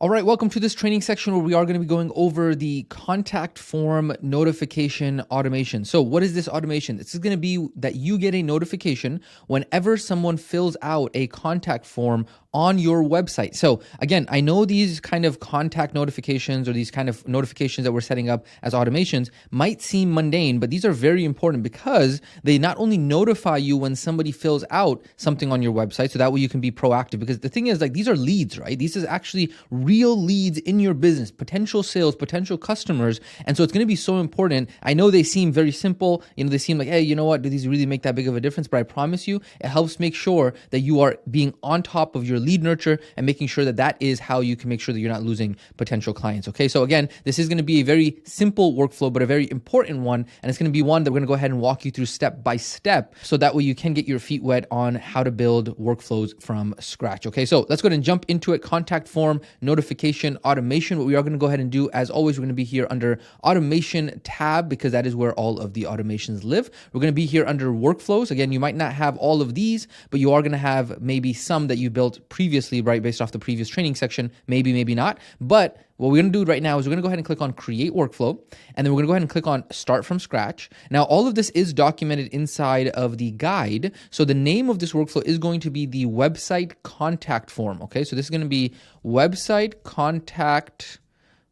All right, welcome to this training section where we are going to be going over the contact form notification automation. So what is this automation? This is going to be that you get a notification whenever someone fills out a contact form on your website. So again, I know these kind of contact notifications or these kind of notifications that we're setting up as automations might seem mundane, but these are very important because they not only notify you when somebody fills out something on your website, so that way you can be proactive. Because the thing is, like, these are leads, right? These is actually real leads in your business, potential sales, potential customers. And so it's going to be so important. I know they seem very simple. They seem like, hey, you know what? Do these really make that big of a difference? But I promise you, it helps make sure that you are being on top of your lead nurture and making sure that that is how you can make sure that you're not losing potential clients. Okay. So again, this is going to be a very simple workflow, but a very important one. And it's going to be one that we're going to go ahead and walk you through step by step. So that way you can get your feet wet on how to build workflows from scratch. Okay. So let's go ahead and jump into it. Contact form notification automation. What we are going to go ahead and do, as always, we're going to be here under automation tab because that is where all of the automations live. We're going to be here under workflows. Again, you might not have all of these, but you are going to have maybe some that you built previously, right? Based off the previous training section, maybe not. But what we're going to do right now is we're going to go ahead and click on create workflow, and then we're going to go ahead and click on start from scratch. Now, all of this is documented inside of the guide. So the name of this workflow is going to be the website contact form. Okay. So this is going to be website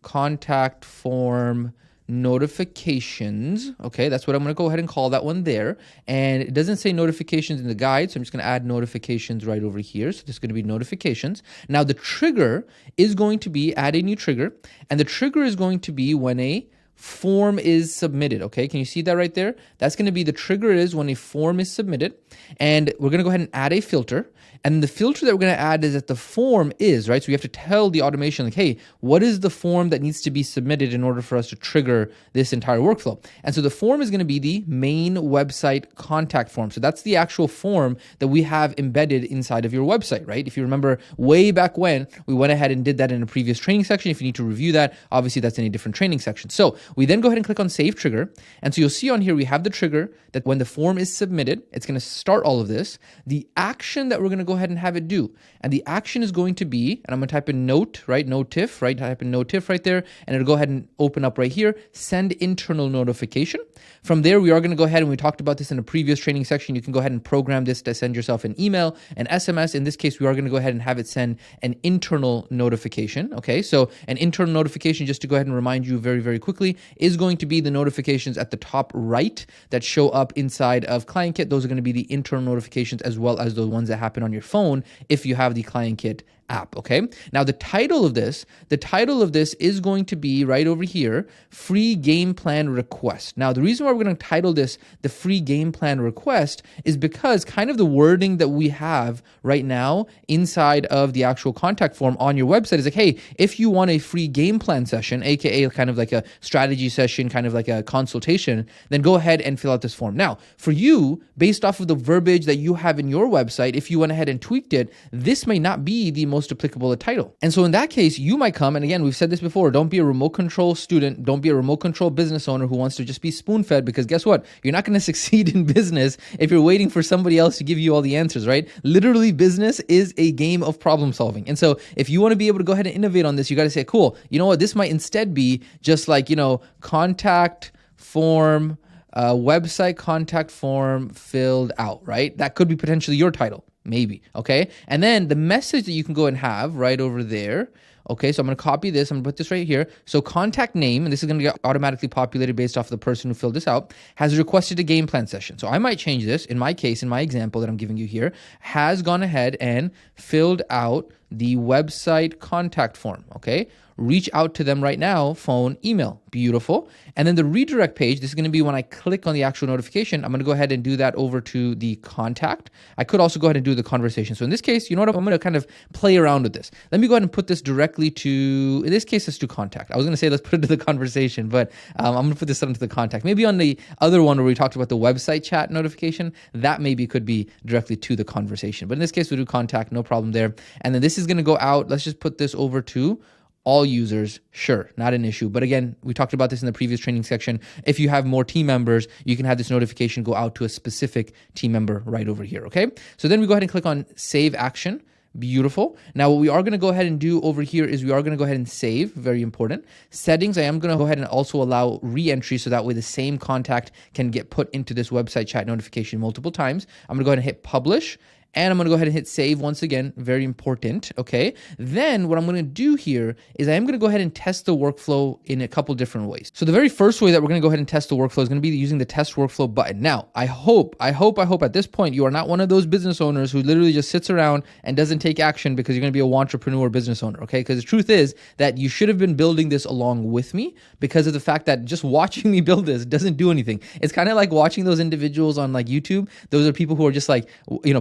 contact form notifications. Okay, that's what I'm going to go ahead and call that one there. And it doesn't say notifications in the guide, so I'm just going to add notifications right over here. So this is going to be notifications. Now the trigger is going to be add a new trigger, and the trigger is going to be when a form is submitted. Okay, can you see that right there? That's going to be the trigger is when a form is submitted, and we're going to go ahead and add a filter. And the filter that we're going to add is that the form is, right? So we have to tell the automation, like, hey, what is the form that needs to be submitted in order for us to trigger this entire workflow? And so the form is going to be the main website contact form. So that's the actual form that we have embedded inside of your website, right? If you remember way back when, we went ahead and did that in a previous training section. If you need to review that, obviously that's in a different training section. So we then go ahead and click on save trigger. And so you'll see on here, we have the trigger that when the form is submitted, it's going to start all of this. The action that we're going to go ahead and have it do. And the action is going to be, and I'm going to type in note, right? Notif, right? Type in notif right there. And it'll go ahead and open up right here, send internal notification. From there, we are going to go ahead, and we talked about this in a previous training section. You can go ahead and program this to send yourself an email, an SMS. In this case, we are going to go ahead and have it send an internal notification. Okay. So an internal notification, just to go ahead and remind you very, very quickly, is going to be the notifications at the top right that show up inside of ClientKit. Those are going to be the internal notifications as well as the ones that happen on your phone if you have the ClientKit app. Okay. Now the title of this is going to be right over here, free game plan request. Now the reason why we're going to title this the free game plan request is because kind of the wording that we have right now inside of the actual contact form on your website is like, hey, if you want a free game plan session, aka kind of like a strategy session, kind of like a consultation, then go ahead and fill out this form. Now for you, based off of the verbiage that you have in your website, if you went ahead and tweaked it, this may not be the most applicable title. And so in that case, you might come, and again, we've said this before, don't be a remote control student, don't be a remote control business owner who wants to just be spoon-fed, because guess what? You're not going to succeed in business if you're waiting for somebody else to give you all the answers, right? Literally, business is a game of problem solving. And so if you want to be able to go ahead and innovate on this, you got to say, cool, you know what? This might instead be just like, contact form, website contact form filled out, right? That could be potentially your title. Maybe. Okay. And then the message that you can go and have right over there. Okay. So I'm going to copy this. I'm going to put this right here. So contact name, and this is going to get automatically populated based off of the person who filled this out, has requested a game plan session. So I might change this in my case, in my example that I'm giving you here, has gone ahead and filled out the website contact form. Okay. Reach out to them right now, phone, email. Beautiful. And then the redirect page, this is going to be when I click on the actual notification, I'm going to go ahead and do that over to the contact. I could also go ahead and do the conversation. So in this case, you know what? I'm going to kind of play around with this. Let me go ahead and put this directly to, in this case, let's do contact. I was going to say, let's put it to the conversation, but I'm going to put this onto the contact. Maybe on the other one where we talked about the website chat notification, that maybe could be directly to the conversation. But in this case, we'll do contact, no problem there. And then this is going to go out. Let's just put this over to all users, sure, not an issue. But again, we talked about this in the previous training section. If you have more team members, you can have this notification go out to a specific team member right over here, okay? So then we go ahead and click on Save Action. Beautiful. Now, what we are going to go ahead and do over here is we are going to go ahead and save. Very important. Settings, I am going to go ahead and also allow re-entry so that way the same contact can get put into this website chat notification multiple times. I'm going to go ahead and hit publish. And I'm going to go ahead and hit save once again. Very important. Okay. Then what I'm going to do here is I am going to go ahead and test the workflow in a couple different ways. So the very first way that we're going to go ahead and test the workflow is going to be using the test workflow button. Now, I hope at this point you are not one of those business owners who literally just sits around and doesn't take action because you're going to be a entrepreneur business owner. Okay. Because the truth is that you should have been building this along with me because of the fact that just watching me build this doesn't do anything. It's kind of like watching those individuals on like YouTube. Those are people who are just like,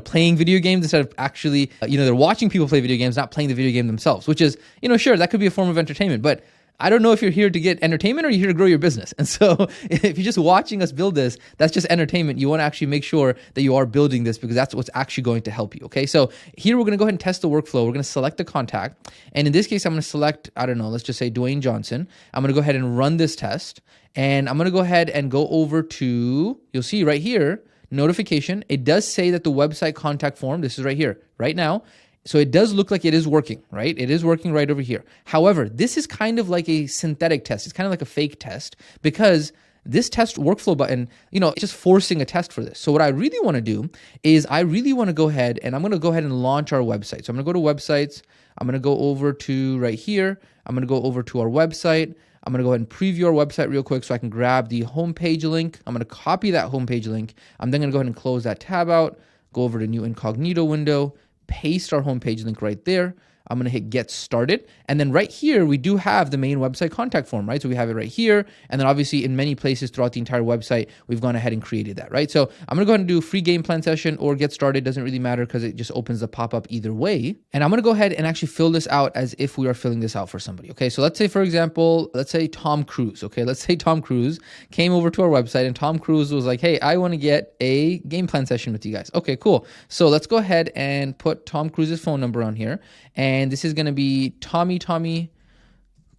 playing video games instead of actually, they're watching people play video games, not playing the video game themselves, which is, sure, that could be a form of entertainment, but I don't know if you're here to get entertainment or you're here to grow your business. And so if you're just watching us build this, that's just entertainment. You want to actually make sure that you are building this because that's what's actually going to help you. Okay. So here we're going to go ahead and test the workflow. We're going to select the contact. And in this case, I'm going to select, let's just say Dwayne Johnson. I'm going to go ahead and run this test. And I'm going to go ahead and go over to, you'll see right here, notification. It does say that the website contact form, this is right here, right now. So it does look like it is working, right? It is working right over here. However, this is kind of like a synthetic test. It's kind of like a fake test because this test workflow button, it's just forcing a test for this. So what I really want to do is I really want to go ahead and I'm going to go ahead and launch our website. So I'm going to go to websites. I'm going to go over to right here. I'm going to go over to our website. I'm going to go ahead and preview our website real quick so I can grab the homepage link. I'm going to copy that homepage link. I'm then going to go ahead and close that tab out, go over to new incognito window, paste our homepage link right there. I'm going to hit get started. And then right here, we do have the main website contact form, right? So we have it right here. And then obviously in many places throughout the entire website, we've gone ahead and created that, right? So I'm going to go ahead and do free game plan session or get started. Doesn't really matter because it just opens the pop-up either way. And I'm going to go ahead and actually fill this out as if we are filling this out for somebody. Okay. So let's say, for example, Tom Cruise. Okay. Let's say Tom Cruise came over to our website and Tom Cruise was like, hey, I want to get a game plan session with you guys. Okay, cool. So let's go ahead and put Tom Cruise's phone number on here. And this is going to be Tommy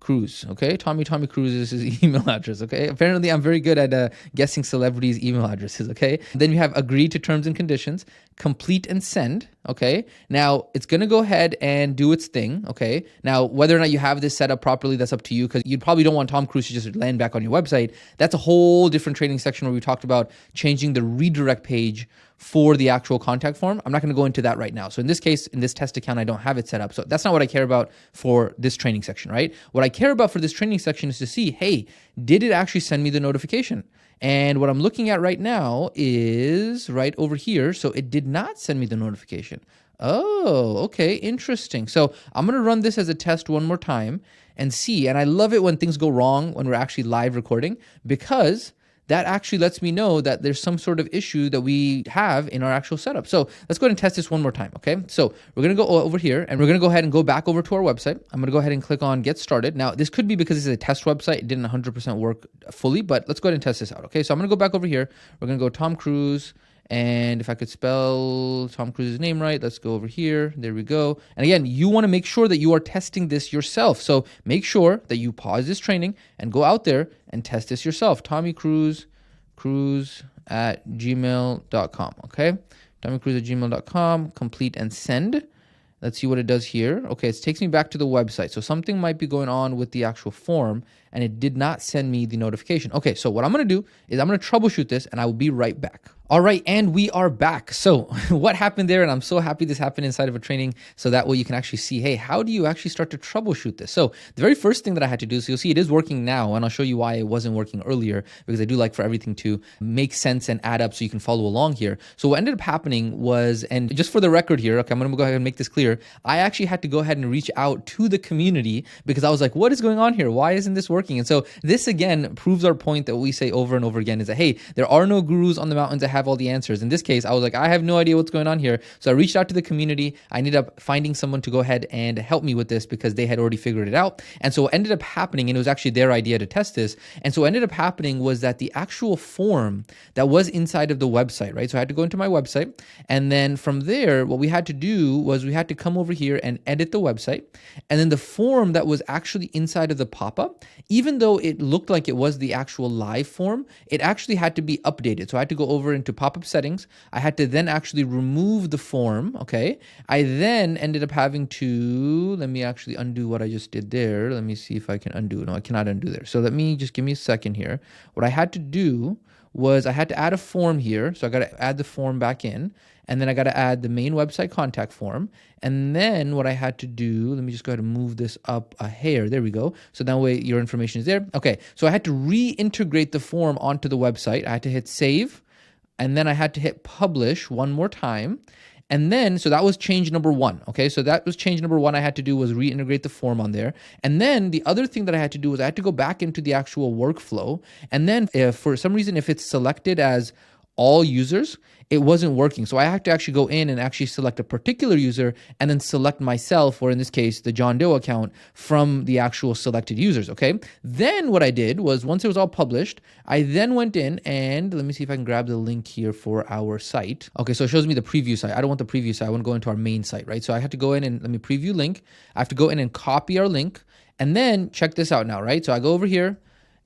Cruise, okay? Tommy Cruise is his email address, okay? Apparently, I'm very good at guessing celebrities' email addresses, okay? Then you have agree to terms and conditions, complete and send, okay? Now, it's going to go ahead and do its thing, okay? Now, whether or not you have this set up properly, that's up to you because you probably don't want Tom Cruise to just land back on your website. That's a whole different training section where we talked about changing the redirect page for the actual contact form. I'm not going to go into that right now. So in this case, in this test account, I don't have it set up. So that's not what I care about for this training section, right? What I care about for this training section is to see, hey, did it actually send me the notification? And what I'm looking at right now is right over here. So it did not send me the notification. Oh, okay, interesting. So I'm going to run this as a test one more time and see. And I love it when things go wrong when we're actually live recording because that actually lets me know that there's some sort of issue that we have in our actual setup. So let's go ahead and test this one more time, okay? So we're going to go over here and we're going to go ahead and go back over to our website. I'm going to go ahead and click on get started. Now, this could be because this is a test website. It didn't 100% work fully, but let's go ahead and test this out, okay? So I'm going to go back over here. We're going to go Tom Cruise. And if I could spell Tom Cruise's name right, let's go over here. There we go. And again, you want to make sure that you are testing this yourself. So make sure that you pause this training and go out there and test this yourself. Tommy Cruise at gmail.com. Okay. Tommy Cruise at gmail.com. Complete and send. Let's see what it does here. Okay, it takes me back to the website. So something might be going on with the actual form and it did not send me the notification. Okay, so what I'm going to do is I'm going to troubleshoot this and I will be right back. All right, and we are back. So what happened there? And I'm so happy this happened inside of a training so that way you can actually see, hey, how do you actually start to troubleshoot this? So the very first thing that I had to do, so you'll see it is working now, and I'll show you why it wasn't working earlier because I do like for everything to make sense and add up so you can follow along here. So what ended up happening was, and just for the record here, okay, I'm going to go ahead and make this clear. I actually had to go ahead and reach out to the community because I was like, what is going on here? Why isn't this working? And so this again proves our point that we say over and over again is that, hey, there are no gurus on the mountains that have all the answers. In this case, I was like, I have no idea what's going on here. So I reached out to the community. I ended up finding someone to go ahead and help me with this because they had already figured it out. And so what ended up happening, and it was actually their idea to test this. And so what ended up happening was that the actual form that was inside of the website, right? So I had to go into my website. And then from there, what we had to do was we had to come over here and edit the website. And then the form that was actually inside of the pop-up, even though it looked like it was the actual live form, it actually had to be updated. So I had to go over into into pop-up settings. I had to then actually remove the form, okay? I then ended up having to, let me actually undo what I just did there. Let me see if I can undo. No, I cannot undo there. So let me just give me a second here. What I had to do was I had to add a form here. So I got to add the form back in. And then I got to add the main website contact form. And then what I had to do, let me just go ahead and move this up a hair. There we go. So that way your information is there. Okay, so I had to reintegrate the form onto the website. I had to hit save. And then I had to hit publish one more time. And then, so that was change number one, okay? So that was change number one I had to do was reintegrate the form on there. And then the other thing that I had to do was I had to go back into the actual workflow. And then if for some reason, if it's selected as all users, it wasn't working. So I have to actually go in and actually select a particular user and then select myself, or in this case, the John Doe account from the actual selected users, okay? Then what I did was once it was all published, I then went in and let me see if I can grab the link here for our site. Okay, so it shows me the preview site. I don't want the preview site. I want to go into our main site, right? So I have to go in and let me preview link. I have to go in and copy our link and then check this out now, right? So I go over here.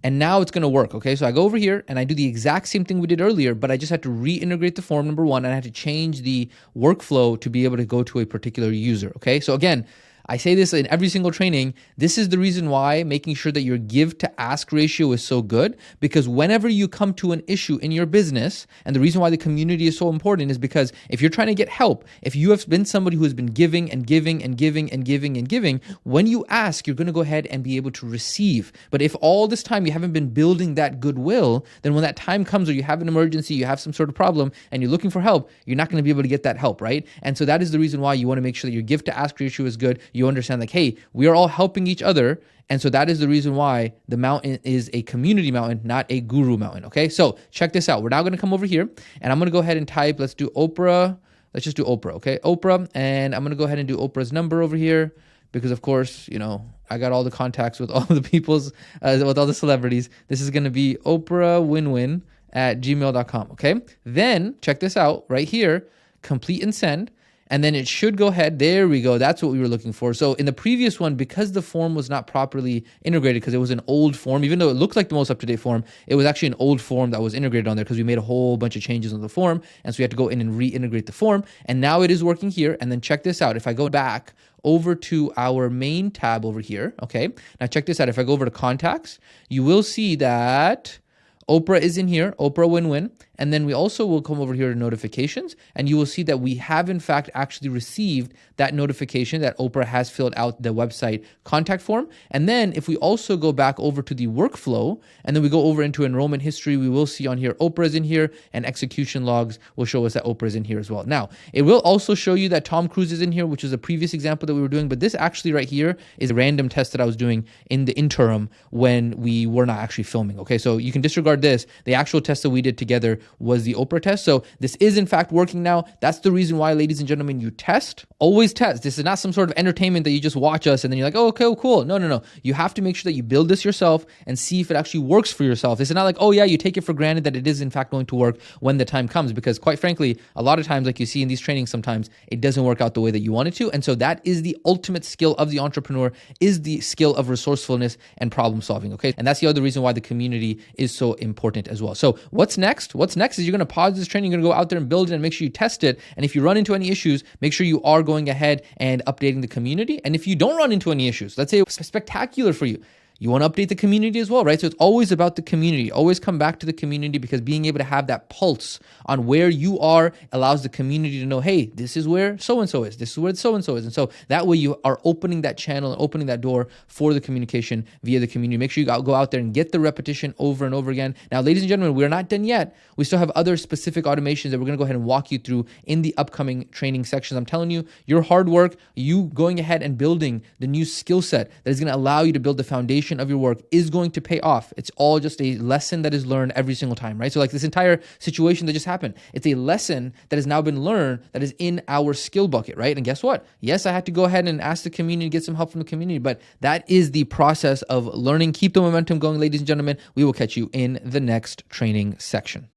And now it's going to work, okay? So I go over here and I do the exact same thing we did earlier, but I just had to reintegrate the form, number one, and I had to change the workflow to be able to go to a particular user, okay? So again, I say this in every single training. This is the reason why making sure that your give to ask ratio is so good, because whenever you come to an issue in your business, and the reason why the community is so important is because if you're trying to get help, if you have been somebody who has been giving and giving and giving and giving and giving, when you ask, you're going to go ahead and be able to receive. But if all this time you haven't been building that goodwill, then when that time comes or you have an emergency, you have some sort of problem and you're looking for help, you're not going to be able to get that help, right? And so that is the reason why you want to make sure that your give to ask ratio is good. You understand like, hey, we are all helping each other. And so that is the reason why the mountain is a community mountain, not a guru mountain. Okay. So check this out. We're now going to come over here and I'm going to go ahead and type, let's do Oprah. Let's just do Oprah. Okay. Oprah. And I'm going to go ahead and do Oprah's number over here because of course, you know, I got all the contacts with all the people's, with all the celebrities. This is going to be oprahwinwin@gmail.com. Okay. Then check this out right here, complete and send. And then it should go ahead. There we go. That's what we were looking for. So in the previous one, because the form was not properly integrated, because it was an old form, even though it looked like the most up-to-date form, it was actually an old form that was integrated on there because we made a whole bunch of changes on the form. And so we had to go in and reintegrate the form. And now it is working here. And then check this out. If I go back over to our main tab over here, okay? Now check this out. If I go over to contacts, you will see that Oprah is in here, Oprah Win-Win. And then we also will come over here to notifications and you will see that we have in fact actually received that notification that Oprah has filled out the website contact form. And then if we also go back over to the workflow and then we go over into enrollment history, we will see on here, Oprah is in here and execution logs will show us that Oprah is in here as well. Now, it will also show you that Tom Cruise is in here, which is a previous example that we were doing, but this actually right here is a random test that I was doing in the interim when we were not actually filming. Okay, so you can disregard this. The actual test that we did together was the Oprah test. So this is in fact working now. That's the reason why, ladies and gentlemen, you test. Always test. This is not some sort of entertainment that you just watch us and then you're like, oh, okay, cool. No. You have to make sure that you build this yourself and see if it actually works for yourself. This is not like, oh yeah, you take it for granted that it is in fact going to work when the time comes, because quite frankly, a lot of times, like you see in these trainings, sometimes it doesn't work out the way that you want it to. And so that is the ultimate skill of the entrepreneur, is the skill of resourcefulness and problem solving. Okay. And that's the other reason why the community is so important as well. So what's next? What's next is you're going to pause this training. You're going to go out there and build it and make sure you test it. And if you run into any issues, make sure you are going ahead and updating the community. And if you don't run into any issues, let's say it's spectacular for you, you want to update the community as well, right? So it's always about the community. Always come back to the community, because being able to have that pulse on where you are allows the community to know, hey, this is where so-and-so is. This is where so-and-so is. And so that way you are opening that channel and opening that door for the communication via the community. Make sure you go out there and get the repetition over and over again. Now, ladies and gentlemen, we're not done yet. We still have other specific automations that we're going to go ahead and walk you through in the upcoming training sections. I'm telling you, your hard work, you going ahead and building the new skill set that is going to allow you to build the foundation of your work is going to pay off. It's all just a lesson that is learned every single time, right? So like this entire situation that just happened, it's a lesson that has now been learned that is in our skill bucket, right? And guess what? Yes, I had to go ahead and ask the community to get some help from the community, but that is the process of learning. Keep the momentum going, ladies and gentlemen. We will catch you in the next training section.